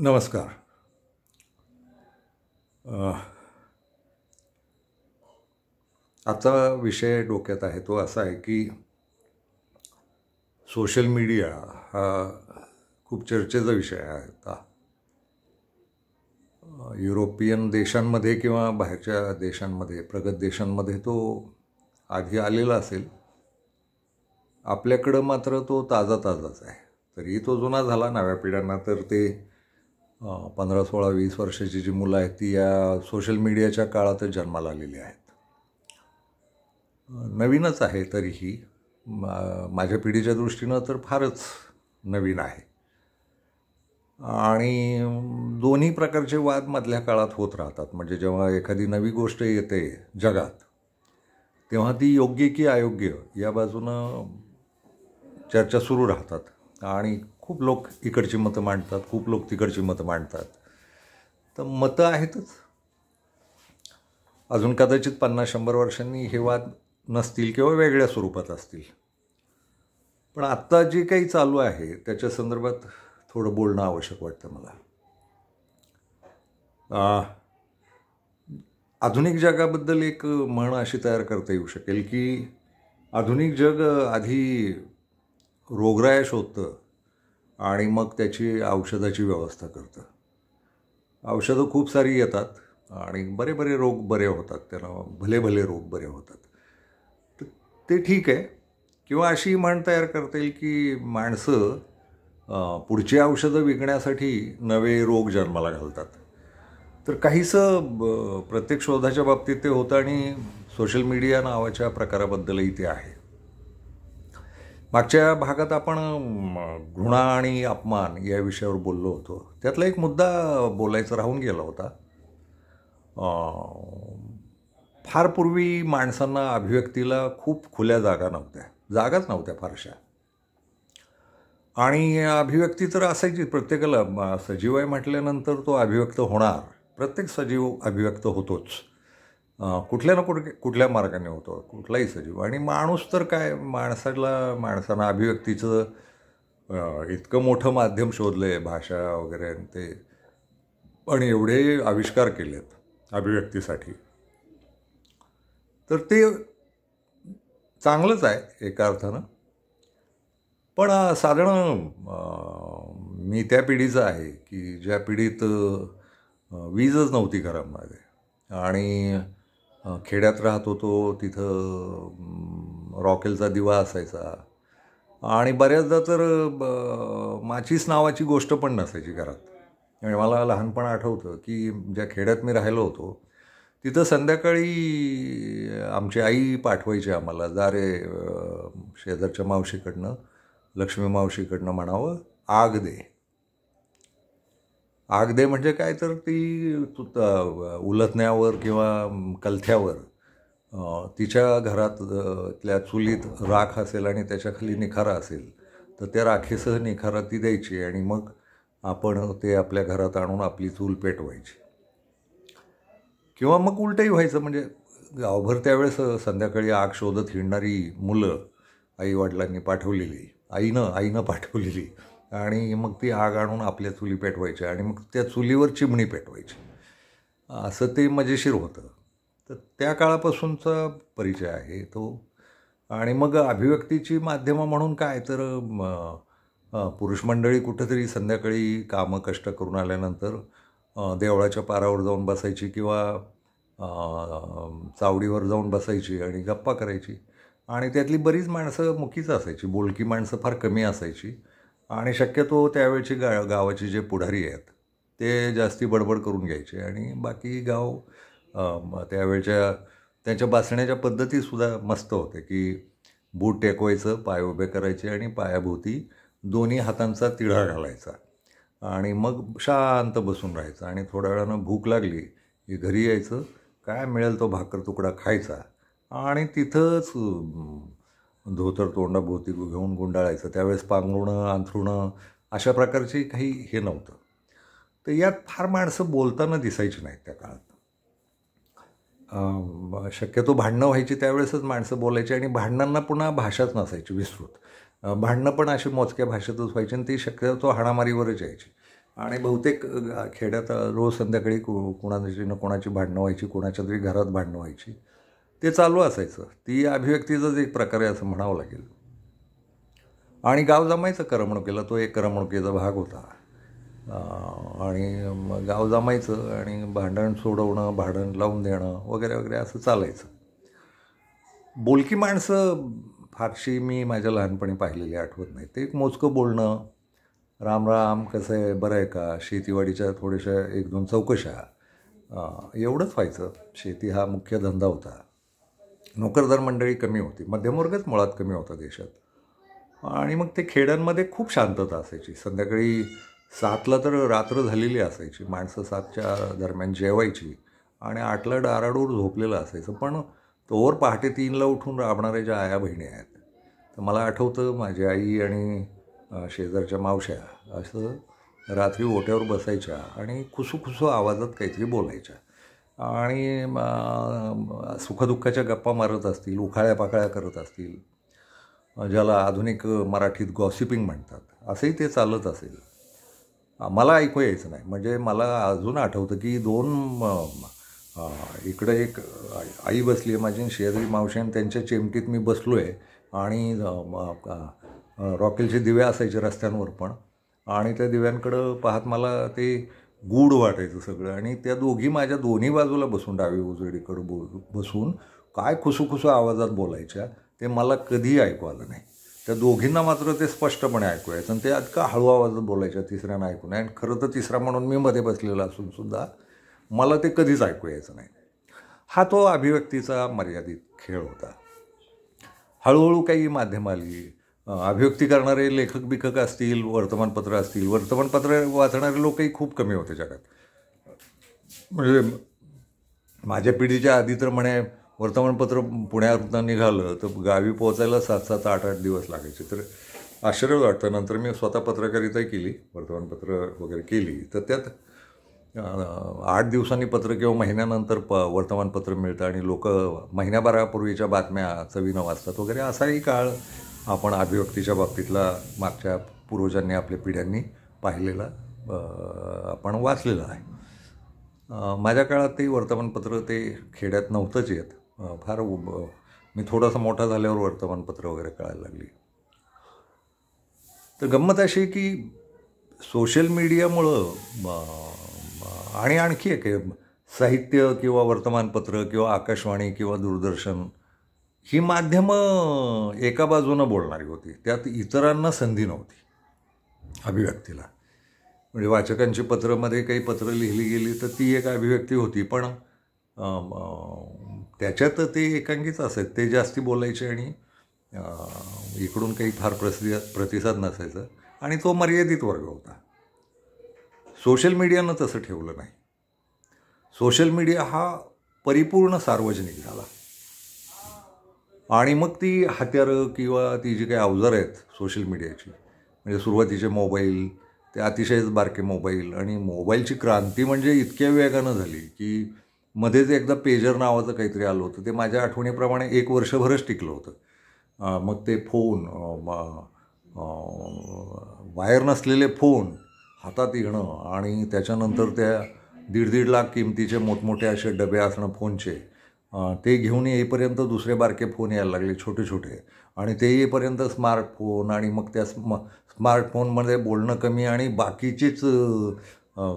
नमस्कार. आजचा विषय डोक्यात आहे तो असा आहे की सोशल मीडिया हा खूप चर्चेचा विषय आहे आता. युरोपियन देशांमध्ये किंवा बाहेरच्या देशांमध्ये, प्रगत देशांमध्ये तो आधी आलेला असेल. आपल्याकडं मात्र तो ताजाच आहे. तरी तो जुना झाला नव्या पिढ्यांना. तर ते 15, 16, 20 वर्षाची जी मुलं आहेत ती या सोशल मीडियाच्या काळातच जन्माला आलेली आहेत. नवीनच आहे तरीही माझ्या पिढीच्या दृष्टीनं तर फारच नवीन आहे. आणि दोन्ही प्रकारचे वाद मधल्या काळात होत राहतात. म्हणजे जेव्हा एखादी नवी गोष्ट येते जगात तेव्हा ती योग्य की अयोग्य या बाजूनं चर्चा सुरू राहतात. आणि खूप लोक इकडची मतं मांडतात, खूप लोक तिकडची मतं मांडतात. तर मतं आहेतच. अजून कदाचित 50-100 वर्षांनी हे वाद नसतील किंवा वेगळ्या स्वरूपात असतील. पण आत्ता जे काही चालू आहे त्याच्या संदर्भात थोडं बोलणं आवश्यक वाटतं मला. आधुनिक जगाबद्दल एक म्हण अशी तयार करता येऊ शकेल की आधुनिक जग आधी रोगराया शोधतं आणि मग त्याची औषधाची व्यवस्था करतं. औषधं खूप सारी येतात आणि बरे रोग बरे होतात. त्यांना भले रोग बरे होतात. तर ते ठीक आहे. किंवा अशी म्हण तयार करता येईल की माणसं पुढची औषधं विकण्यासाठी नवे रोग जन्माला घालतात. तर काहीसं प्रत्येक शोधाच्या बाबतीत ते होतं आणि सोशल मीडिया नावाच्या प्रकाराबद्दलही ते आहे. मागच्या भागात आपण घृणा आणि अपमान या विषयावर बोललो होतो. त्यातला एक मुद्दा बोलायचा राहून गेला होता. फार पूर्वी माणसांना अभिव्यक्तीला खूप खुल्या जागाच नव्हत्या फारशा. आणि अभिव्यक्ती तर असायची प्रत्येकाला. सजीव आहे म्हटल्यानंतर तो अभिव्यक्त होणार. प्रत्येक सजीव अभिव्यक्त होतोच. कुठल्या ना कुठल्या मार्गाने होतो कुठलाही सजीव. आणि माणूस तर काय, माणसानं अभिव्यक्तीचं इतकं मोठं माध्यम शोधलं आहे, भाषा वगैरे ते. आणि एवढे आविष्कार केलेत अभिव्यक्तीसाठी. तर ते चांगलंच आहे एका अर्थानं. पण साधारण मी त्या पिढीचं आहे की ज्या पिढीत वीजच नव्हती घरामध्ये. आणि खेड्यात राहत होतो. तिथं रॉकेलचा दिवा असायचा. आणि बऱ्याचदा तर माचीस नावाची गोष्ट पण नसायची घरात. आणि मला लहानपण आठवतं की ज्या खेड्यात मी राहिलो होतो तिथं संध्याकाळी आमची आई पाठवायची आम्हाला, जा रे शेजारच्या मावशीकडनं, लक्ष्मी मावशीकडनं म्हणावं, आग दे म्हणजे काय, तर ती उलथण्यावर किंवा कलथ्यावर तिच्या घरातल्या चुलीत राख असेल आणि त्याच्याखाली निखारा असेल तर त्या राखेसह निखारा ती द्यायची. आणि मग आपण ते आपल्या घरात आणून आपली चूल पेटवायची. किंवा मग उलटंही व्हायचं. म्हणजे गावभर त्यावेळेस संध्याकाळी आग शोधत हिंडणारी मुलं आईवडिलांनी पाठवलेली, आईनं पाठवलेली. आणि मग ती आग आणून आपल्या चुली पेटवायच्या आणि मग त्या चुलीवर चिमणी पेटवायची. असं ते मजेशीर होतं. तर त्या काळापासूनचा परिचय आहे तो. आणि मग अभिव्यक्तीची माध्यमं म्हणून काय, तर पुरुष मंडळी कुठंतरी संध्याकाळी कामं कष्ट करून आल्यानंतर देवळाच्या पारावर जाऊन बसायची किंवा चावडीवर जाऊन बसायची आणि गप्पा करायची. आणि त्यातली बरीच माणसं मुकीच असायची. बोलकी माणसं फार कमी असायची. आणि शक्यतो त्यावेळची गावाचे जे पुढारी आहेत ते जास्ती बडबड करून घ्यायचे. आणि बाकी गाव त्यावेळच्या त्यांच्या बसण्याच्या पद्धतीसुद्धा मस्त होते की बूट टेकवायचं, पाय उभे करायचे आणि पायाभोवती दोन्ही हातांचा तिढा घालायचा. आणि मग शांत बसून राहायचं. आणि थोड्या वेळानं भूक लागली की घरी यायचं, काय मिळेल तो भाकर तुकडा खायचा आणि तिथंच धोतर तोंडाभोवती घेऊन गुंडाळायचं. त्यावेळेस पांघरुणं, अंथरुणं अशा प्रकारची काही हे नव्हतं. तर यात फार माणसं बोलताना दिसायची नाहीत त्या काळात. शक्यतो भांडणं व्हायची त्यावेळेसच माणसं बोलायची. आणि भांडणांना पुन्हा भाषाच नसायची, विस्तृत. भांडणं पण अशी मोजक्या भाषेतच व्हायची आणि ती शक्यतो हाणामारीवरच यायची. आणि बहुतेक खेड्यात रोज संध्याकाळी कोणाची ना कोणाची भांडणं व्हायची, कोणाच्या तरी घरात भांडणं व्हायची. ते चालू असायचं. ती अभिव्यक्तीचाच एक प्रकार आहे असं म्हणावं लागेल. आणि गाव जमायचं करमणुकीला, तो एक करमणुकीचा भाग होता. आणि मग गाव जमायचं आणि भांडण सोडवणं, भांडण लावून देणं वगैरे वगैरे असं चालायचं. बोलकी माणसं फारशी मी माझ्या लहानपणी पाहिलेली आठवत नाही. ते एक मोजकं बोलणं, राम राम, कसं आहे, बरं आहे का, शेतीवाडीच्या थोड्याशा एक दोन चौकशा, एवढंच व्हायचं. शेती हा मुख्य धंदा होता. नोकरदार मंडळी कमी होती, मध्यमवर्गच मुळात कमी होता देशात. आणि मग ते खेड्यांमध्ये खूप शांतता असायची. संध्याकाळी 7ला तर रात्र झालेली असायची. माणसं 7च्या दरम्यान जेवायची आणि 8ला डाराडूर झोपलेलं असायचं. पण तोवर पहाटे 3ला उठून राबणाऱ्या ज्या आया बहिणी आहेत, तर मला आठवतं माझी आई आणि शेजारच्या मावश्या असं रात्री ओट्यावर बसायच्या आणि खुसूखुसू आवाजात काहीतरी बोलायच्या आणि सुखदुःखाच्या गप्पा मारत असतील, उखाळ्या पाकळ्या करत असतील, ज्याला आधुनिक मराठीत गॉसिपिंग म्हणतात, असंही ते चालत असेल. मला ऐकू यायचं नाही. म्हणजे मला अजून आठवतं की इकडं एक आई बसली आहे माझी, शेजारी मावशी, आणि त्यांच्या चिमटीत मी बसलो आहे. आणि रॉकेलचे दिवे असायचे रस्त्यांवर पण, आणि त्या दिव्यांकडं पाहत मला ते गूढ वाटायचं सगळं. आणि त्या दोघी माझ्या दोन्ही बाजूला बसून, डावी उजवीकडं बसून काय खुसूखुसू आवाजात बोलायच्या ते मला कधीही ऐकू आलं नाही. त्या दोघींना मात्र ते स्पष्टपणे ऐकू यायचं. आणि ते इतका हळू आवाजात बोलायच्या, तिसऱ्यांना ऐकू नाही. आणि खरं तर तिसरा म्हणून मी मध्ये बसलेला असूनसुद्धा मला ते कधीच ऐकू यायचं नाही. हा तो अभिव्यक्तीचा मर्यादित खेळ होता. हळूहळू काही माध्यमं आली, अभिव्यक्ती करणारे लेखक बिखक असतील, वर्तमानपत्र असतील. वर्तमानपत्र वाचणारे लोकही खूप कमी होते जगात. म्हणजे माझ्या पिढीच्या आधी तर म्हणे वर्तमानपत्र पुण्यातनं निघालं तर गावी पोहोचायला 7-7, 8-8 दिवस लागायचे. तर आश्चर्य वाटतं. नंतर मी स्वतः पत्रकारिताही केली, वर्तमानपत्र वगैरे केली, तर त्यात 8 दिवसांनी पत्र किंवा महिन्यानंतर वर्तमानपत्र मिळतं आणि लोक महिन्याभरापूर्वीच्या बातम्या चवीनं वाचतात वगैरे. असाही काळ आपण अभिव्यक्तीच्या बाबतीतला मागच्या पूर्वजांनी, आपल्या पिढ्यांनी पाहिलेला, आपण वाचलेला आहे. माझ्या काळात ते वर्तमानपत्र ते खेड्यात नव्हतंच येत. फार मी थोडासा मोठा झाल्यावर वर्तमानपत्र वगैरे कळायला लागली. तर गंमत अशी की सोशल मीडियामुळं आणि आणखी एक साहित्य किंवा वर्तमानपत्र किंवा आकाशवाणी किंवा दूरदर्शन ही माध्यमं एका बाजूनं बोलणारी होती. त्यात इतरांना संधी नव्हती अभिव्यक्तीला. म्हणजे वाचकांची पत्रामध्ये काही पत्र लिहिली गेली तर ती एक अभिव्यक्ती होती. पण त्याच्यात ते एकांकीच असायचं, ते जास्ती बोलायचे आणि इकडून काही फार प्रतिसाद नसायचा. आणि तो मर्यादित वर्ग होता. सोशल मीडियानं तसं ठेवलं नाही. सोशल मीडिया हा परिपूर्ण सार्वजनिक झाला. आणि मग ती हत्यारं किंवा ती जी काही अवजारं आहेत सोशल मीडियाची, म्हणजे सुरुवातीचे मोबाईल, ते अतिशयच बारके मोबाईल, आणि मोबाईलची क्रांती म्हणजे इतक्या वेगानं झाली की मध्येच एकदा पेजर नावाचं काहीतरी आलं होतं. ते माझ्या आठवणीप्रमाणे 1 वर्षभरच टिकलं होतं. मग ते फोन, वायर नसलेले फोन हातात येणं, आणि त्याच्यानंतर त्या 1.5 लाख किमतीचे मोठमोठे असे डबे असणं फोनचे, ते घेऊन येईपर्यंत दुसरे बारके फोन यायला लागले छोटे छोटे, आणि ते येईपर्यंत स्मार्टफोन, आणि मग त्या स्मार्टफोनमध्ये बोलणं कमी आणि बाकीचीच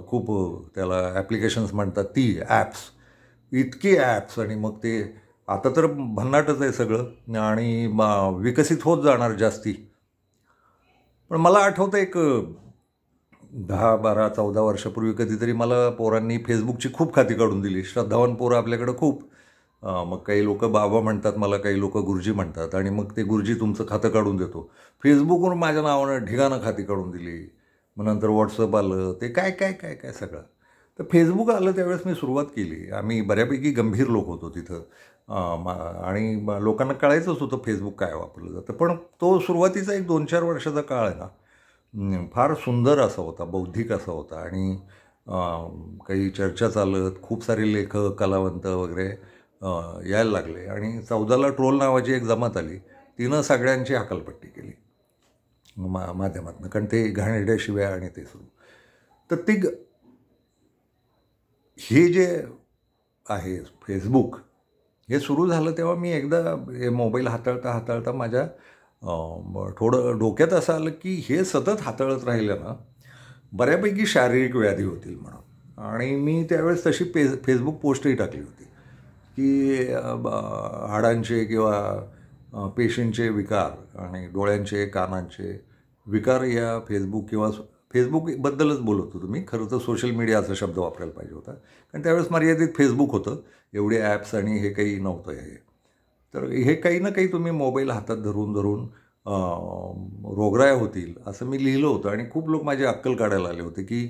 खूप त्याला ॲप्लिकेशन्स म्हणतात, ती ॲप्स, इतकी ॲप्स. आणि मग ते आता तर भन्नाटच आहे सगळं आणि विकसित होत जाणार जास्ती. पण मला आठवतं एक 10, 12, 14 वर्षापूर्वी कधीतरी मला पोरांनी फेसबुकची खूप खाती काढून दिली. श्रद्धावान पोरं आपल्याकडं खूप. मग काही लोक बाबा म्हणतात मला, काही लोक गुरुजी म्हणतात, आणि मग ते गुरुजी तुमचं खातं काढून देतो. फेसबुकवरून माझ्या नावानं ढिगानं खाती काढून दिली. मग नंतर व्हॉट्सअप आलं, ते काय काय काय काय सगळं. तर फेसबुक आलं त्यावेळेस मी सुरुवात केली. आम्ही बऱ्यापैकी गंभीर लोक होतो तिथं, आणि लोकांना कळायचंच होतं फेसबुक काय वापरलं जातं. पण तो सुरुवातीचा एक 2-4 वर्षाचा काळ आहे ना, फार सुंदर असा होता, बौद्धिक असा होता. आणि काही चर्चा चालत, खूप सारे लेखक, कलावंत वगैरे यायला लागले. आणि 14ला ट्रोल नावाची एक जमात आली, तिनं सगळ्यांची हकालपट्टी केली माध्यमातून, कारण ते घाणेरड्या शिव्या आणि ते सुरू. तर हे जे आहे फेसबुक, हे सुरू झालं तेव्हा मी एकदा हे मोबाईल हाताळता हाताळता माझ्या थोडं डोक्यात असं आलं की हे सतत हाताळत राहिलं ना बऱ्यापैकी शारीरिक व्याधी होतील म्हणून. आणि मी त्यावेळेस तशी फेसबुक पोस्टही टाकली होती की हाडांचे किंवा पेशींचे विकार आणि डोळ्यांचे कानांचे विकार या फेसबुकबद्दलच बोलत होतो मी. खरं तर सोशल मीडिया असा शब्द वापरायला पाहिजे होता, कारण त्यावेळेस मर्यादित फेसबुक होतं, एवढे ॲप्स आणि हे काही नव्हतं. तर हे काही ना काही तुम्ही मोबाईल हातात धरून धरून रोगराया होतील असं मी लिहिलं होतं. आणि खूप लोक माझी अक्कल काढायला आले होते की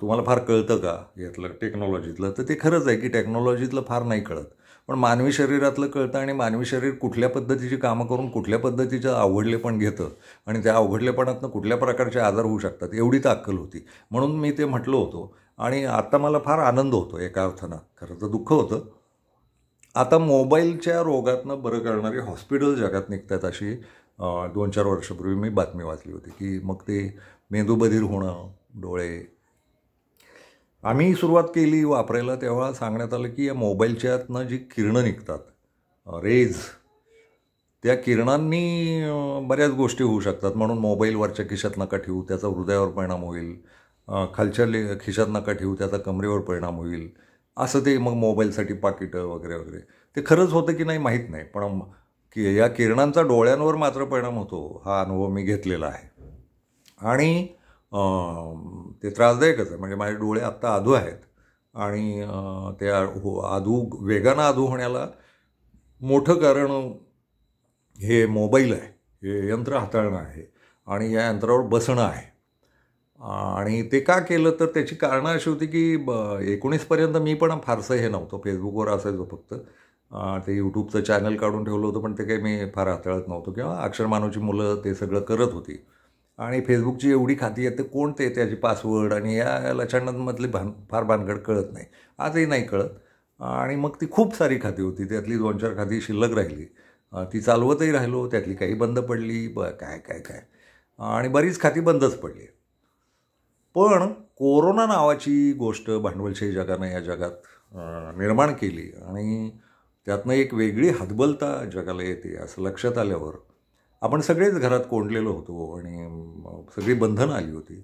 तुम्हाला फार कळतं का यातलं टेक्नॉलॉजीतलं. तर ते खरंच आहे की टेक्नॉलॉजीतलं फार नाही कळत, पण मानवी शरीरातलं कळतं. आणि मानवी शरीर कुठल्या पद्धतीची कामं करून कुठल्या पद्धतीचं अवघडलेपण घेतं आणि त्या अवघडलेपणातनं कुठल्या प्रकारचे आजार होऊ शकतात एवढी तर अक्कल होती. म्हणून मी ते म्हटलं होतं. आणि आता मला फार आनंद होतो एका अर्थानं. खरं तर दुःख होतं. आता मोबाईलच्या रोगातनं बरं करणारी हॉस्पिटल जगात निघतात अशी 2-4 वर्षापूर्वी मी बातमी वाचली होती की मग ते मेंदूबधीर होणं, डोळे. आम्ही सुरुवात केली वापरायला तेव्हा सांगण्यात आलं की या मोबाईलच्यातनं जी किरणं निघतात, रेज, त्या किरणांनी बऱ्याच गोष्टी होऊ शकतात. म्हणून मोबाईल वरच्या खिशात नका ठेवू, त्याचा हृदयावर परिणाम होईल. खालच्या खिशात नका ठेवू, त्याचा कमरेवर परिणाम होईल. असं ते मग मोबाईलसाठी पाकिटं वगैरे वगैरे. ते खरंच होतं की नाही माहीत नाही, पण की या किरणांचा डोळ्यांवर मात्र परिणाम होतो हा अनुभव मी घेतलेला आहे. आणि ते त्रासदायकच आहे. म्हणजे माझे डोळे आत्ता अधू आहेत आणि त्या वेगानं अधू होण्याला मोठं कारण हे मोबाईल आहे, हे यंत्र हाताळणं आहे आणि या यंत्रावर बसणं आहे. आणि ते का केलं तर त्याची कारणं अशी होती की 19पर्यंत मी पण फारसं हे नव्हतं, फेसबुकवर असायचो फक्त. ते यूट्यूबचं चॅनल काढून ठेवलं होतं, पण ते काही मी फार हाताळत नव्हतो. किंवा अक्षरमानवची मुलं ते सगळं करत होती. आणि फेसबुकची एवढी खाती आहेत, तर कोण त्याची पासवर्ड आणि या लचाणांमधली फार भानगड कळत नाही, आजही नाही कळत. आणि मग ती खूप सारी खाती होती, त्यातली 2-4 खाती शिल्लक राहिली. ती चालवतही राहिलो, त्यातली काही बंद पडली, काय काय काय, आणि बरीच खाती बंदच पडली. पण कोरोना नावाची गोष्ट भांडवलशाही जगानं या जगात निर्माण केली आणि त्यातनं एक वेगळी हतबलता जगाला येते असं लक्षात आल्यावर आपण सगळेच घरात कोंडलेलो होतो आणि सगळी बंधनं आली होती.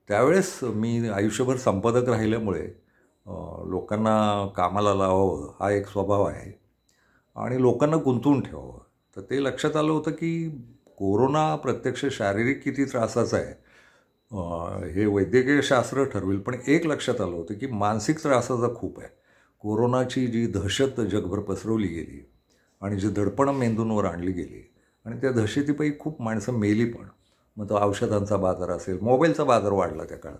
त्यावेळेस मी आयुष्यभर संपादक राहिल्यामुळे लोकांना कामाला लावावं हा एक स्वभाव आहे आणि लोकांना गुंतवून ठेवावं. तर ते लक्षात आलं होतं की कोरोना प्रत्यक्ष शारीरिक किती त्रासाचं आहे हे वैद्यकीय शास्त्र ठरवेल, पण एक लक्षात आलं होतं की मानसिक त्रासाचा खूप आहे. कोरोनाची जी दहशत जगभर पसरवली गेली आणि जी दडपणं मेंदूंवर आणली गेली आणि त्या दहशतीपायी खूप माणसं मेली पण. मग तो औषधांचा बाजार असेल, मोबाईलचा बाजार वाढला त्या काळात.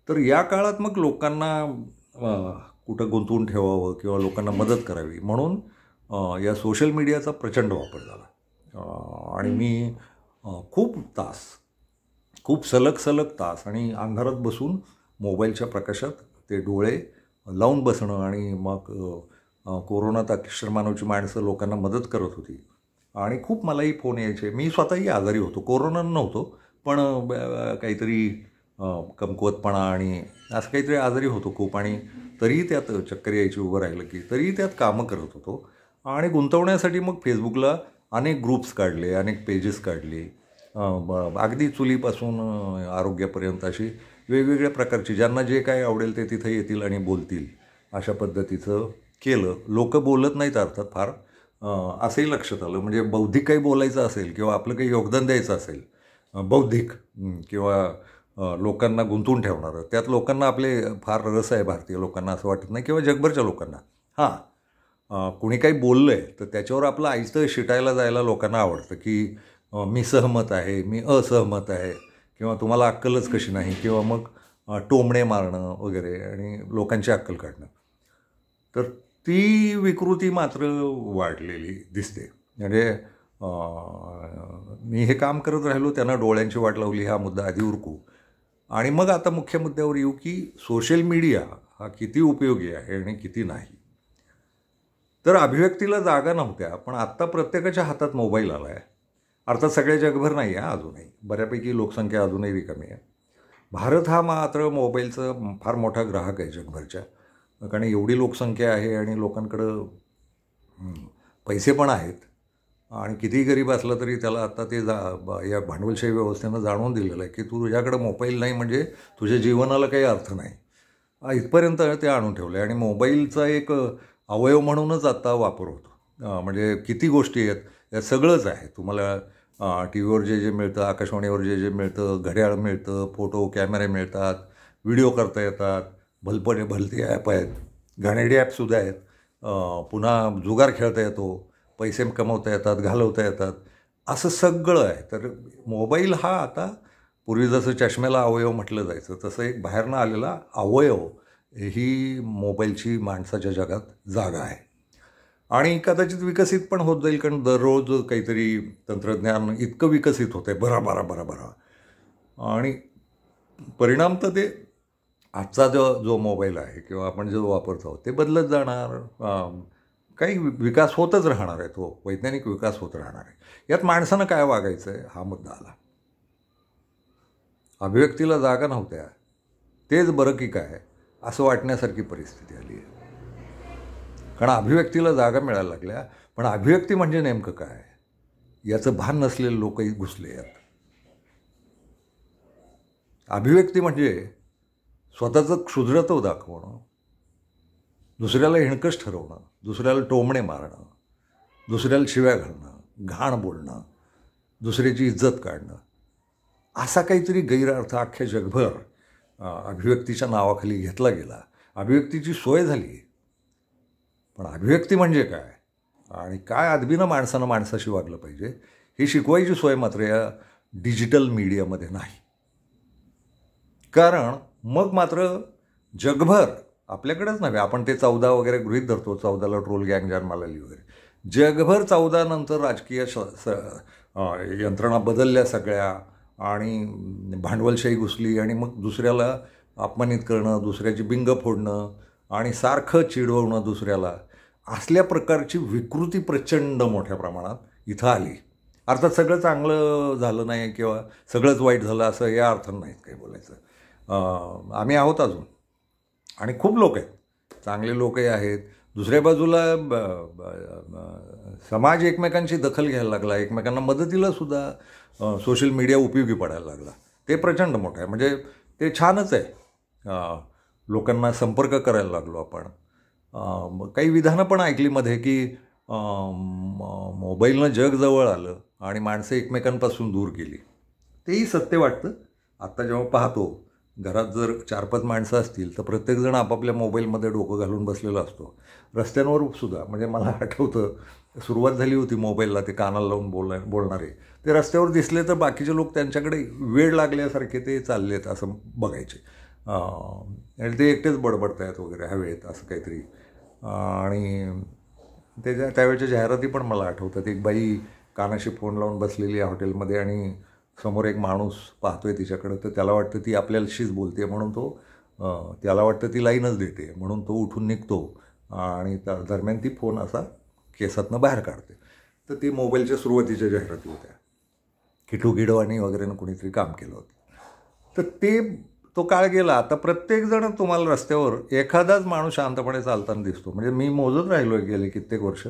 तर या काळात मग लोकांना कुठं गुंतवून ठेवावं किंवा लोकांना मदत करावी म्हणून या सोशल मीडियाचा प्रचंड वापर झाला. आणि मी खूप सलग तास आणि अंधारात बसून मोबाईलच्या प्रकाशात ते डोळे लावून बसणं आणि मग कोरोनात अक्षरमानवची माणसं लोकांना मदत करत होती. आणि खूप मलाही फोन यायचे. मी स्वतःही आजारी होतो, कोरोनानं नव्हतो, पण काहीतरी कमकुवतपणा आणि असं काहीतरी आजारी होतो खूप. आणि तरीही त्यात चक्कर यायची उभं राहिलं की तरीही त्यात कामं करत होतो. आणि गुंतवण्यासाठी मग फेसबुकला अनेक ग्रुप्स काढले, अनेक पेजेस काढली, अगदी चुलीपासून आरोग्यापर्यंत अशी वेगवेगळ्या प्रकारची, ज्यांना जे काय आवडेल ते तिथं येतील आणि बोलतील अशा पद्धतीचं केलं. लोक बोलत नाहीत अर्थात फार, असंही लक्षात आलं. म्हणजे बौद्धिक काही बोलायचं असेल किंवा आपलं काही योगदान द्यायचं असेल बौद्धिक किंवा लोकांना गुंतवून ठेवणारं, त्यात लोकांना आपले फार रस आहे, भारतीय लोकांना असं वाटत नाही किंवा जगभरच्या लोकांना. कुणी काही बोललं आहे तर त्याच्यावर आपलं आईचं शिटायला जायला लोकांना आवडतं की मी सहमत आहे, मी असहमत आहे, किंवा तुम्हाला अक्कलच कशी नाही, किंवा मग टोमणे मारणं वगैरे आणि लोकांची अक्कल काढणं. तर ती विकृती मात्र वाढलेली दिसते. म्हणजे मी हे काम करत राहिलो, त्यांना डोळ्यांची वाट लावली, हा मुद्दा आधी उरकू. आणि मग आता मुख्य मुद्द्यावर येऊ की सोशल मीडिया हा किती उपयोगी आहे आणि किती नाही. तर अभिव्यक्तीला जागा नव्हत्या, पण आत्ता प्रत्येकाच्या हातात मोबाईल आला आहे. अर्थात सगळ्या जगभर नाही आहे अजूनही, बऱ्यापैकी लोकसंख्या अजूनही रिकामी आहे. भारत हा मात्र मोबाईलचा फार मोठा ग्राहक आहे जगभरच्या, कारण एवढी लोकसंख्या आहे आणि लोकांकडं पैसे पण आहेत आणि कितीही गरीब असलं तरी त्याला आता ते या भांडवलशाही व्यवस्थेनं जाणून दिलेलं आहे की तुझ्याकडं मोबाईल नाही म्हणजे तुझ्या जीवनाला काही अर्थ नाही. इथपर्यंत ते आणून ठेवलं आहे आणि मोबाईलचा एक अवयव म्हणूनच आता वापर होतो. म्हणजे किती गोष्टी आहेत, यात सगळंच आहे. तुम्हाला टी व्हीवर जे मिळतं, आकाशवाणीवर जे मिळतं, घड्याळ मिळतं, फोटो कॅमेरे मिळतात, व्हिडिओ करता येतात, भलते ॲप आहेत, घाणेरडी ॲपसुद्धा आहेत. पुन्हा जुगार खेळता येतो, पैसे कमवता येतात, घालवता येतात, असं सगळं आहे. तर मोबाईल हा आता पूर्वी जसं चष्म्याला अवयव म्हटलं जायचं तसं एक बाहेरनं आलेला अवयव ही मोबाईलची माणसाच्या जगात जागा आहे आणि कदाचित विकसित पण होत जाईल, कारण दररोज काहीतरी तंत्रज्ञान इतकं विकसित होतं आहे बरा. आणि परिणाम तर ते आजचा जो मोबाईल आहे किंवा आपण जो वापरतो आहोत ते बदलत जाणार. काही विकास होतच राहणार आहे, तो वैज्ञानिक विकास होत राहणार आहे. यात माणसानं काय वागायचं आहे हा मुद्दा आला. अभिव्यक्तीला जागा नव्हत्या, तेच बरं की काय असं वाटण्यासारखी परिस्थिती आली आहे. कारण अभिव्यक्तीला जागा मिळायला लागल्या, पण अभिव्यक्ती म्हणजे नेमकं काय याचं भान नसलेले लोकही घुसले आहेत. अभिव्यक्ती म्हणजे स्वतःचं क्षुद्रत्व दाखवणं, दुसऱ्याला हिणकस ठरवणं, दुसऱ्याला टोमणे मारणं, दुसऱ्याला शिव्या घालणं, घाण बोलणं, दुसऱ्याची इज्जत काढणं, असा काहीतरी गैरअर्थ अख्ख्या जगभर अभिव्यक्तीच्या नावाखाली घेतला गेला. अभिव्यक्तीची सोय झाली, पण अभिव्यक्ती म्हणजे काय आणि काय अदबीनं माणसानं माणसाशी वागलं पाहिजे ही शिकवायची सोय मात्र या डिजिटल मीडियामध्ये नाही. कारण मग मात्र जगभर आपल्याकडेच नव्हे, आपण ते 14 वगैरे गृहीत धरतो, 14ला ट्रोल गँग जन्माला वगैरे, जगभर 14 नंतर राजकीय यंत्रणा बदलल्या सगळ्या आणि भांडवलशाही घुसली आणि मग दुसऱ्याला अपमानित करणं, दुसऱ्याची बिंग फोडणं आणि सारखं चिडवणं दुसऱ्याला, असल्या प्रकारची विकृती प्रचंड मोठ्या प्रमाणात इथं आली. अर्थात सगळं चांगलं झालं नाही किंवा सगळंच वाईट झालं असं या अर्थानं नाहीत काही बोलायचं. आम्ही आहोत अजून आणि खूप लोक आहेत, चांगले लोकही आहेत. दुसऱ्या बाजूला समाज एकमेकांची दखल घ्यायला लागला, एकमेकांना मदतीला सुद्धा सोशल मीडिया उपयोगी पडायला लागला. ते प्रचंड मोठं आहे, म्हणजे ते छानच आहे. लोकांना संपर्क करायला लागलो आपण. काही विधानं पण ऐकली मध्ये की मोबाईलनं जग जवळ आलं आणि माणसं एकमेकांपासून दूर गेली. तेही सत्य वाटतं. आत्ता जेव्हा पाहतो घरात जर 4-5 माणसं असतील तर प्रत्येकजण आपापल्या मोबाईलमध्ये डोकं घालून बसलेलं असतो. रस्त्यांवर सुद्धा, म्हणजे मला आठवतं सुरुवात झाली होती मोबाईलला ते कानाला लावून बोलणारे, ते रस्त्यावर दिसले तर बाकीचे लोक त्यांच्याकडे वेळ लागल्यासारखे ते चाललेत असं बघायचे आणि ते एकटेच बडबडत आहेत वगैरे हवेत असं काहीतरी. आणि त्यावेळच्या जाहिराती पण मला आठवतात. एक बाई कानाशी फोन लावून बसलेली आहे हॉटेलमध्ये आणि समोर एक माणूस पाहतोय तिच्याकडं, तर त्याला वाटतं ती आपल्याशीच बोलते म्हणून त्याला वाटतं ती लाईनच देते म्हणून तो उठून निघतो आणि त्या दरम्यान ती फोन असा केसातनं बाहेर काढते. तर ती मोबाईलच्या सुरुवातीच्या जाहिराती होत्या. किटू गिडवानी वगैरेनं कुणीतरी काम केलं होतं. तर तो काळ गेला. आता प्रत्येकजण तुम्हाला रस्त्यावर एखादाच माणूस शांतपणे चालताना दिसतो. म्हणजे मी मोजत राहिलो आहे गेले कित्येक वर्ष,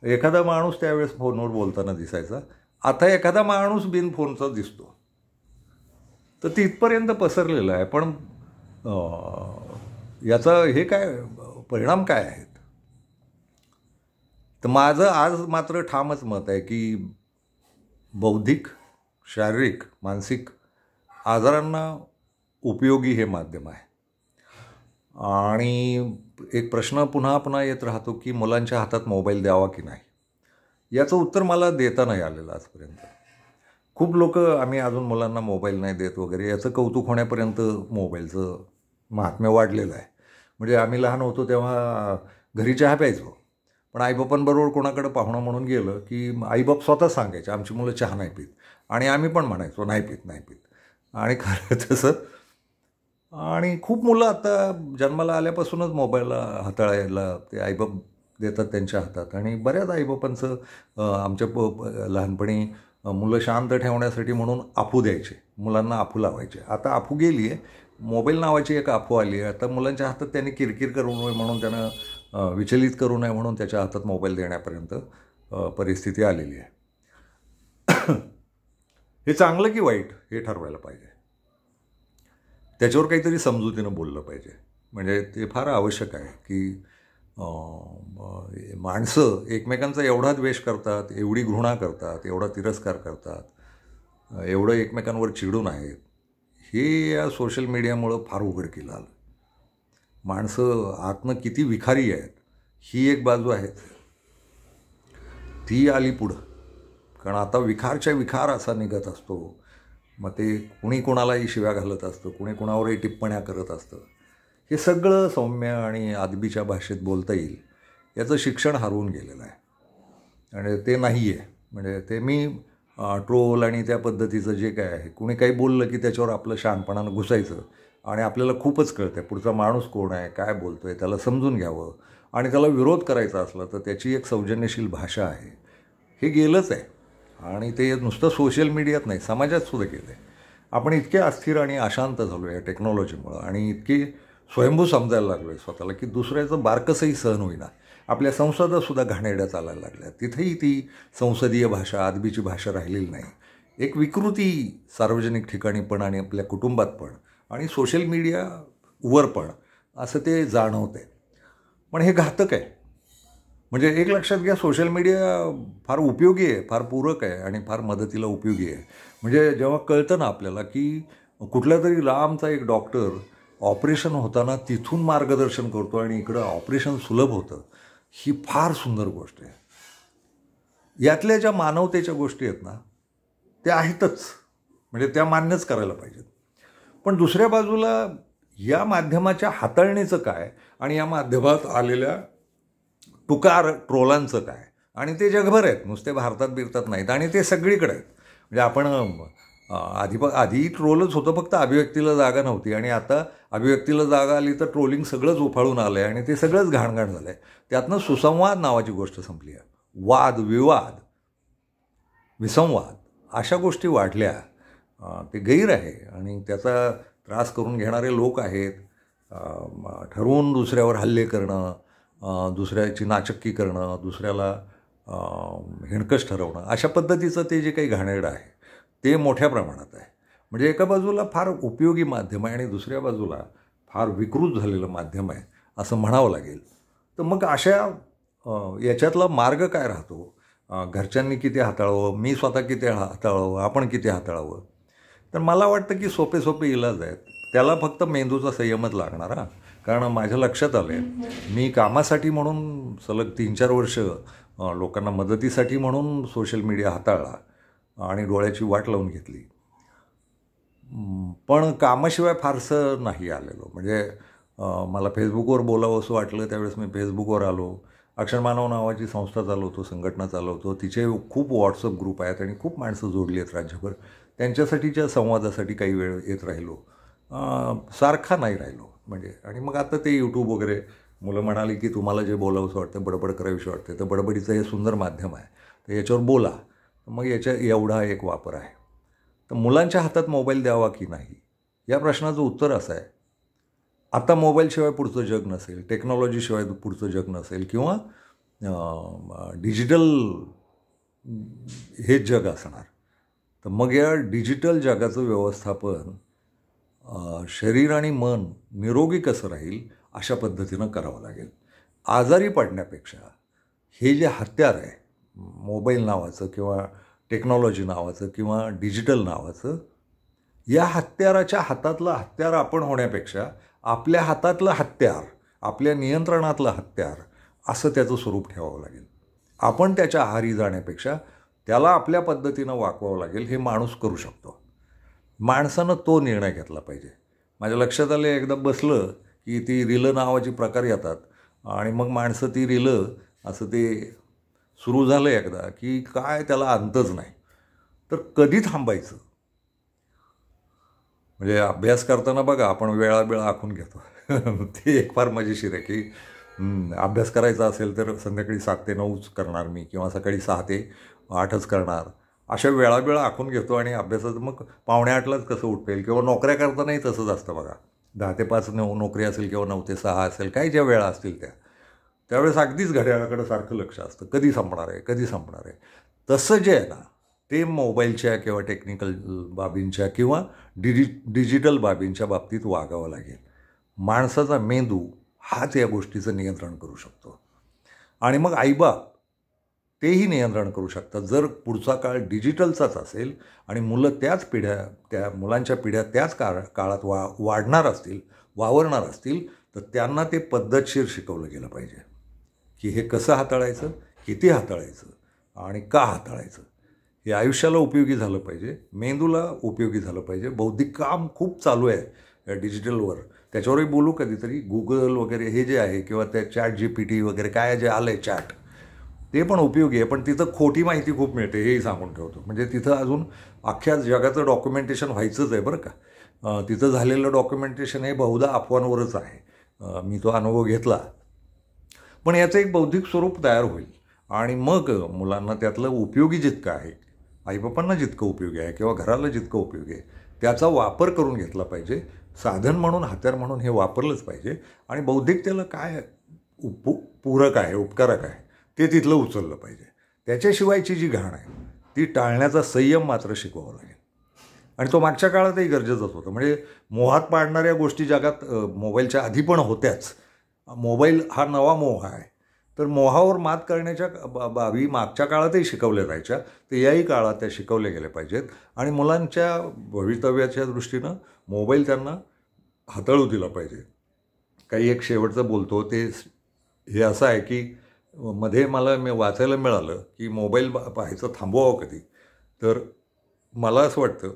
एखादा माणूस त्यावेळेस फोनवर बोलताना दिसायचा. आता एखादा माणूस बिन फोनचा दिसतो. तर तिथपर्यंत पसरलेलं आहे. पण याचा हे काय परिणाम काय आहेत? तर माझं आज मात्र ठामच मत आहे की बौद्धिक, शारीरिक, मानसिक आजारांना उपयोगी हे माध्यम आहे. आणि एक प्रश्न पुन्हा पुन्हा येत राहतो की मुलांच्या हातात मोबाईल द्यावा की नाही. याचं उत्तर मला देता नाही आलेलं आजपर्यंत. खूप लोक आम्ही अजून मुलांना मोबाईल नाही देत वगैरे याचं कौतुक होण्यापर्यंत मोबाईलचं महात्म्य वाढलेलं आहे. म्हणजे आम्ही लहान होतो तेव्हा घरी चहा प्यायचो, पण आईबापांबरोबर कोणाकडे पाहुणं म्हणून गेलं की आईबाप स्वतःच सांगायचे आमची मुलं चहा नाही पित आणि आम्ही पण म्हणायचो नाही पित. आणि खरं तसं. आणि खूप मुलं आता जन्माला आल्यापासूनच मोबाईल हाताळायला ते आईबाप देतात त्यांच्या हातात. आणि बऱ्याच आईबापांचं आमच्या लहानपणी मुलं शांत ठेवण्यासाठी म्हणून अफू द्यायचे, मुलांना अफू लावायचे. आता अफू गेली आहे, मोबाईल नावाची एक अफू आली आहे. आता मुलांच्या हातात त्यांनी किरकिर करू नये म्हणून त्यांना विचलित करू नये म्हणून त्याच्या हातात मोबाईल देण्यापर्यंत परिस्थिती आलेली आहे. हे चांगलं की वाईट हे ठरवायला पाहिजे. त्याच्यावर काहीतरी समजुतीनं बोललं पाहिजे. म्हणजे ते फार आवश्यक आहे की माणसं एकमेकांचा एवढा द्वेष करतात, एवढी घृणा करतात, एवढा तिरस्कार करतात, एवढं एकमेकांवर चिडून आहेत, हे या सोशल मीडियामुळं फार उघडकीला आलं. माणसं आतनं किती विखारी आहेत ही एक बाजू आहे, ती आली पुढं. कारण आता विखारच्या विखार असा निघत असतो. मग ते कुणी कुणालाही शिव्या घालत असतं, कुणी कुणावरही टिप्पण्या करत असतं. हे सगळं सौम्य आणि अदबीच्या भाषेत बोलता येईल याचं शिक्षण हरवून गेलेलं आहे. आणि ते नाही आहे. म्हणजे ते मी ट्रोल आणि त्या पद्धतीचं जे काय आहे, कुणी काही बोललं की त्याच्यावर आपलं शहाणपणानं घुसायचं आणि आपल्याला खूपच कळतं आहे पुढचा माणूस कोण आहे, काय बोलतो आहे, त्याला समजून घ्यावं. आणि त्याला विरोध करायचा असला तर त्याची एक सौजन्यशील भाषा आहे. हे गेलंच आहे. आणि ते नुसतं सोशल मीडियात नाही, समाजात सुद्धा गेलं आहे. आपण इतके अस्थिर आणि अशांत झालो आहे टेक्नॉलॉजीमुळं आणि इतके स्वयंभू समजायला लागलो आहे स्वतःला की दुसऱ्याचं बारकसंही सहन होईना. आपल्या संसदासुद्धा घाणेरड्या चालायला लागल्या. तिथेही ती संसदीय भाषा, अदबीची भाषा राहिलेली नाही. एक विकृती सार्वजनिक ठिकाणी पण आणि आपल्या कुटुंबात पण आणि सोशल मीडियावर पण असं ते जाणवतं आहे. पण हे घातक आहे. म्हणजे एक लक्षात घ्या, सोशल मीडिया फार उपयोगी आहे, फार पूरक आहे आणि फार मदतीला उपयोगी आहे. म्हणजे जेव्हा कळतं ना आपल्याला की कुठल्या तरी लांबचा एक डॉक्टर ऑपरेशन होताना तिथून मार्गदर्शन करतो आणि इकडं ऑपरेशन सुलभ होतं, ही फार सुंदर गोष्ट आहे. यातल्या ज्या मानवतेच्या गोष्टी आहेत ना त्या आहेतच, म्हणजे त्या मान्यच करायला पाहिजेत. पण दुसऱ्या बाजूला या माध्यमाच्या हाताळणीचं काय आणि या माध्यमात आलेल्या टुकार ट्रोलांचं काय, आणि ते जगभर आहेत, नुसते भारतात बिरतात नाहीत आणि ते सगळीकडे आहेत. म्हणजे आपण आधी ट्रोलच होतं, फक्त अभिव्यक्तीला जागा नव्हती आणि आता अभिव्यक्तीला जागा आली तर ट्रोलिंग सगळंच उफाळून आलं आहे आणि ते सगळंच घाणघाण झालं आहे. त्यातनं सुसंवाद नावाची गोष्ट संपली आहे. वाद विवाद विसंवाद अशा गोष्टी वाढल्या. ते गैर आहे आणि त्याचा त्रास करून घेणारे लोक आहेत. ठरवून दुसऱ्यावर हल्ले करणं, दुसऱ्याची नाचक्की करणं, दुसऱ्याला हिणकस ठरवणं, अशा पद्धतीचं ते जे काही घाणेरडं आहे ते मोठ्या प्रमाणात आहे. म्हणजे एका बाजूला फार उपयोगी माध्यम आहे आणि दुसऱ्या बाजूला फार विकृत झालेलं माध्यम आहे असं म्हणावं लागेल. तर मग अशा याच्यातला मार्ग काय राहतो? घरच्यांनी किती हाताळावं, मी स्वतः किती हाताळावं, आपण किती हाताळावं? तर मला वाटतं की सोपे सोपे इलाज आहेत. त्याला फक्त मेंदूचा संयमच लागणार. कारण माझ्या लक्षात आलं आहे, मी कामासाठी म्हणून सलग 3-4 वर्ष लोकांना मदतीसाठी म्हणून सोशल मीडिया हाताळला आणि डोळ्याची वाट लावून घेतली. पण कामाशिवाय फारसं नाही आलेलो. म्हणजे मला फेसबुकवर बोलावं असं वाटलं त्यावेळेस मी फेसबुकवर आलो. अक्षरमानव नावाची संस्था चालवतो, संघटना चालवतो. तिचे खूप व्हॉट्सअप ग्रुप आहेत आणि खूप माणसं जोडली आहेत राज्यभर. त्यांच्यासाठीच्या संवादासाठी काही वेळ येत राहिलो, सारखा नाही राहिलो. म्हणजे आणि मग आता ते यूट्यूब वगैरे, मुलं म्हणाली की तुम्हाला जे बोलावंसं वाटतं, बडबड करावीशी वाटते, तर बडबडीचं हे सुंदर माध्यम आहे, तर याच्यावर बोला. मग याच्या एवढा एक वापर आहे. तर मुलांच्या हातात मोबाईल द्यावा की नाही या प्रश्नाचं उत्तर असं आहे, आता मोबाईलशिवाय पुढचं जग नसेल, टेक्नॉलॉजीशिवाय पुढचं जग नसेल किंवा डिजिटल हेच जग असणार. तर मग या डिजिटल जगाचं व्यवस्थापन शरीर आणि मन निरोगी कसं राहील अशा पद्धतीनं करावं लागेल. आजारी पडण्यापेक्षा हे जे हत्यार आहे मोबाईल नावाचं किंवा टेक्नॉलॉजी नावाचं किंवा डिजिटल नावाचं, या हत्याराच्या हातातलं हत्यार आपण होण्यापेक्षा आपल्या हातातलं हत्यार, आपल्या नियंत्रणातलं हत्यार असं त्याचं स्वरूप ठेवावं लागेल. आपण त्याच्या आहारी जाण्यापेक्षा त्याला आपल्या पद्धतीनं वाकवावं लागेल. हे माणूस करू शकतो. माणसानं तो निर्णय घेतला पाहिजे. माझ्या लक्षात आलं एकदा बसलं की ती रिलं नावाची प्रकार येतात आणि मग माणसं ती रिलं असं ते सुरू झालं एकदा की काय त्याला अंतच नाही. तर कधी थांबायचं? म्हणजे अभ्यास करताना बघा आपण वेळा आखून घेतो. ते एक फार मजेशीर आहे की अभ्यास करायचा असेल तर संध्याकाळी 7 ते 9च करणार मी किंवा सकाळी 6 ते 8च करणार अशा वेळा आखून घेतो आणि अभ्यासाचं मग 7:45लाच कसं उठता येईल किंवा नोकऱ्या करतानाही तसंच असतं बघा. 10 ते 5 नोकरी असेल किंवा 9 ते 6 असेल, काही ज्या वेळा असतील त्यावेळेस अगदीच घड्याळाकडे सारखं लक्ष असतं, कधी संपणार आहे, कधी संपणार आहे. तसं जे आहे ना, ते मोबाईलच्या किंवा टेक्निकल बाबींच्या किंवा डिजिटल बाबींच्या बाबतीत वागावं लागेल. माणसाचा मेंदू हाच या गोष्टीचं नियंत्रण करू शकतो. आणि मग आईबाप तेही नियंत्रण करू शकतात. जर पुढचा काळ डिजिटलचाच असेल आणि मुलं त्या मुलांच्या पिढ्या त्याच काळात वाढणार असतील, वावरणार असतील, तर त्यांना ते पद्धतशीर शिकवलं गेलं पाहिजे की हे कसं हाताळायचं, किती हाताळायचं आणि का हाताळायचं. हे आयुष्याला उपयोगी झालं पाहिजे, मेंदूला उपयोगी झालं पाहिजे. बौद्धिक काम खूप चालू आहे या डिजिटलवर, त्याच्यावरही बोलू कधीतरी. गुगल वगैरे हे जे आहे किंवा त्या ChatGPT वगैरे काय जे आलं आहे चॅट, ते पण उपयोगी आहे. पण तिथं खोटी माहिती खूप मिळते, हेही सांगून ठेवतो. म्हणजे तिथं अजून अख्ख्या जगाचं डॉक्युमेंटेशन व्हायचंच आहे बरं का. तिथं झालेलं डॉक्युमेंटेशन हे बहुधा अफवांवरच आहे. मी तो अनुभव घेतला. पण याचं एक बौद्धिक स्वरूप तयार होईल आणि मग मुलांना त्यातलं उपयोगी जितकं आहे, आईबापांना जितकं उपयोगी आहे किंवा घराला जितकं उपयोगी आहे, त्याचा वापर करून घेतला पाहिजे. साधन म्हणून, हत्यार म्हणून हे वापरलंच पाहिजे. आणि बौद्धिकतेला काय पूरक आहे, उपकारक आहे, ते तिथलं उचललं पाहिजे. त्याच्याशिवायची जी घाण आहे ती टाळण्याचा संयम मात्र शिकवावा लागेल. आणि तो मागच्या काळातही गरजेचंच होतं. म्हणजे मोहात पाडणाऱ्या गोष्टी जगात मोबाईलच्या आधी पण होत्याच. मोबाईल हा नवा मोह आहे. तर मोहावर मात करण्याच्या बाबी मागच्या काळातही शिकवल्या जायच्या, तर याही काळात त्या शिकवल्या गेल्या पाहिजेत. आणि मुलांच्या भवितव्याच्या दृष्टीनं मोबाईल त्यांना हाताळू दिला पाहिजे. काही एक शेवटचं बोलतो, ते हे असं आहे की मध्ये मी वाचायला मिळालं की मोबाईल पाहायचं थांबवावं कधी. तर मला असं वाटतं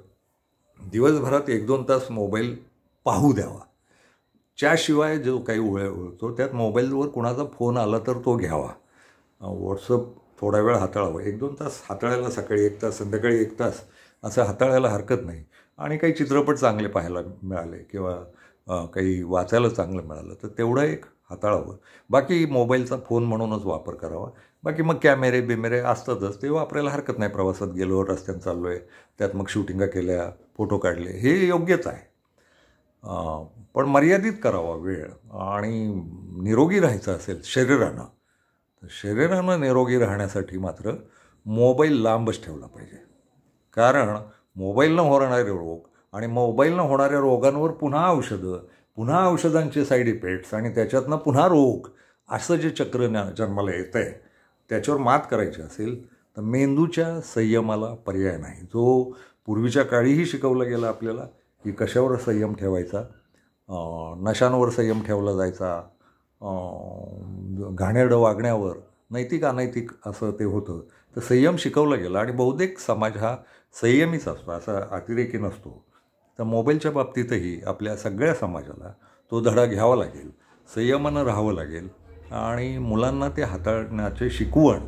दिवसभरात 1-2 तास मोबाईल पाहू द्यावा. त्याशिवाय जो काही वेळ उरतो त्यात मोबाईलवर कुणाचा फोन आला तर तो घ्यावा. व्हॉट्सअप थोडा वेळ हाताळावं. 1-2 तास हाताळायला, सकाळी 1 तास, संध्याकाळी 1 तास असं हाताळायला हरकत नाही. आणि काही चित्रपट चांगले पाहायला मिळाले किंवा काही वाचायला चांगलं मिळालं तर तेवढं एक हाताळावं. बाकी मोबाईलचा फोन म्हणूनच वापर करावा. बाकी मग कॅमेरे असतातच, ते वापरायला हरकत नाही. प्रवासात गेलो, रस्त्यानं चाललो आहे, त्यात मग शूटिंगा केल्या, फोटो काढले, हे योग्यच आहे. पण मर्यादित करावा वेळ. आणि निरोगी राहायचं असेल शरीरानं, तर शरीरानं निरोगी राहण्यासाठी मात्र मोबाईल लांबच ठेवला पाहिजे. कारण मोबाईलनं होणारे रोग आणि मोबाईलनं होणाऱ्या रोगांवर पुन्हा औषधांचे साईड इफेक्ट्स आणि त्याच्यातनं पुन्हा रोग, असं जे चक्र जन्माला येतं आहे, त्याच्यावर मात करायची असेल तर मेंदूच्या संयमाला पर्याय नाही. जो पूर्वीच्या काळीही शिकवलं गेलं आपल्याला की कशावर संयम ठेवायचा. नशांवर संयम ठेवला जायचा, घाणेरडं वागण्यावर, नैतिक अनैतिक असं ते होतं. तर संयम शिकवला गेला आणि बहुतेक समाज हा संयमीच असतो, असा अतिरेकी नसतो. तर मोबाईलच्या बाबतीतही आपल्या सगळ्या समाजाला तो धडा घ्यावा लागेल, संयमानं राहावं लागेल आणि मुलांना ते हाताळण्याचे शिकवण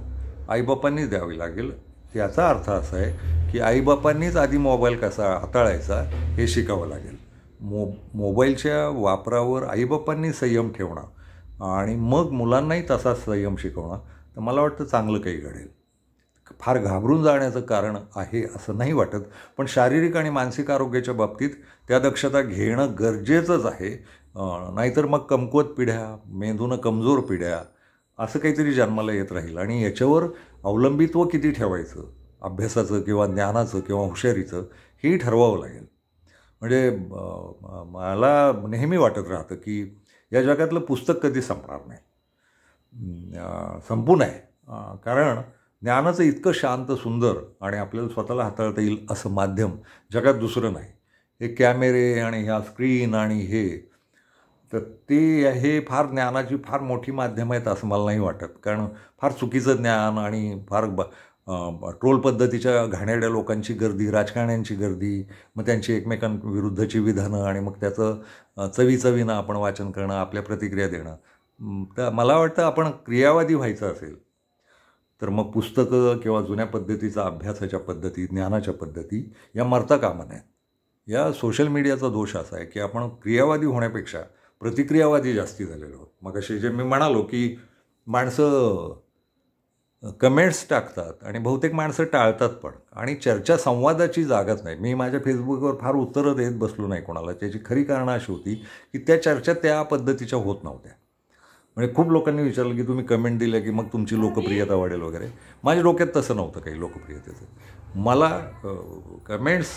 आईबापांनी द्यावी लागेल. याचा अर्थ असा आहे की आईबापांनीच आधी मोबाईल कसा हाताळायचा हे शिकावं लागेल. मोबाईलच्या वापरावर आईबापांनी संयम ठेवणं आणि मग मुलांनाही तसाच संयम शिकवणं, तर मला वाटतं चांगलं काही घडेल. फार घाबरून जाण्याचं कारण आहे असं नाही वाटत. पण शारीरिक आणि मानसिक आरोग्याच्या बाबतीत त्या दक्षता घेणं गरजेचंच आहे. नाहीतर मग कमकुवत पिढ्या, मेंदूनं कमजोर पिढ्या असं काहीतरी जन्माला येत राहील. आणि याच्यावर अवलंबित्व किती ठेवायचं, अभ्यासाचं किंवा ज्ञानाचं किंवा हुशारीचं, हेही ठरवावं लागेल. म्हणजे मला नेहमी वाटत राहतं की या जगातलं पुस्तक कधी संपणार नाही, संपू नये. कारण ज्ञानाचं इतकं शांत, सुंदर आणि आपल्याला स्वतःला हाताळता येईल असं माध्यम जगात दुसरं नाही. हे कॅमेरे आणि ह्या स्क्रीन आणि तर हे फार ज्ञानाची फार मोठी माध्यमं आहेत असं मला नाही वाटत. कारण फार चुकीचं ज्ञान आणि फार ट्रोल पद्धतीच्या घाणेरड्या लोकांची गर्दी, राजकारण्यांची गर्दी, मग त्यांची एकमेकांविरुद्धची विधानं आणि मग त्याचं चवीनं आपण वाचन करणं, आपल्या प्रतिक्रिया देणं. तर मला वाटतं आपण क्रियावादी व्हायचं असेल तर मग पुस्तकं किंवा जुन्या पद्धतीचा अभ्यासाच्या पद्धती, ज्ञानाच्या पद्धती या मरता कामा नयेत. या सोशल मीडियाचा दोष असा आहे की आपण क्रियावादी होण्यापेक्षा प्रतिक्रियावादी जास्ती झालेलो आहोत. मग असे जे मी म्हणालो की माणसं कमेंट्स टाकतात आणि बहुतेक माणसं टाळतात पण, आणि चर्चा संवादाची जागाच नाही. मी माझ्या फेसबुकवर फार उत्तरं देत बसलो नाही कोणाला. त्याची खरी कारणं अशी होती की त्या चर्चा त्या पद्धतीच्या होत नव्हत्या. म्हणजे खूप लोकांनी विचारलं की तुम्ही कमेंट दिल्या की मग तुमची लोकप्रियता वाढेल वगैरे. माझ्या डोक्यात तसं नव्हतं काही लोकप्रियतेचं. मला कमेंट्स,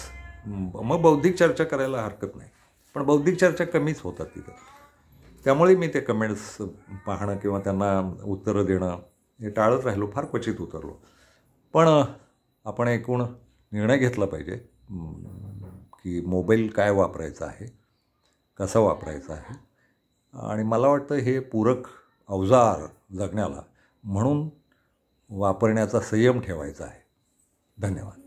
मग बौद्धिक चर्चा करायला हरकत नाही, पण बौद्धिक चर्चा कमीच होतात तिथं. त्यामुळे मी ते कमेंट्स पाहणं किंवा त्यांना उत्तरं देणं हे टाळत राहिलो, फार क्वचित उतरलो. पण आपण एकूण निर्णय घेतला पाहिजे की मोबाईल काय वापरायचा आहे, कसा वापरायचा आहे. आणि मला वाटतं हे पूरक अवजार जगण्याला म्हणून वापरण्याचा संयम ठेवायचा आहे. धन्यवाद.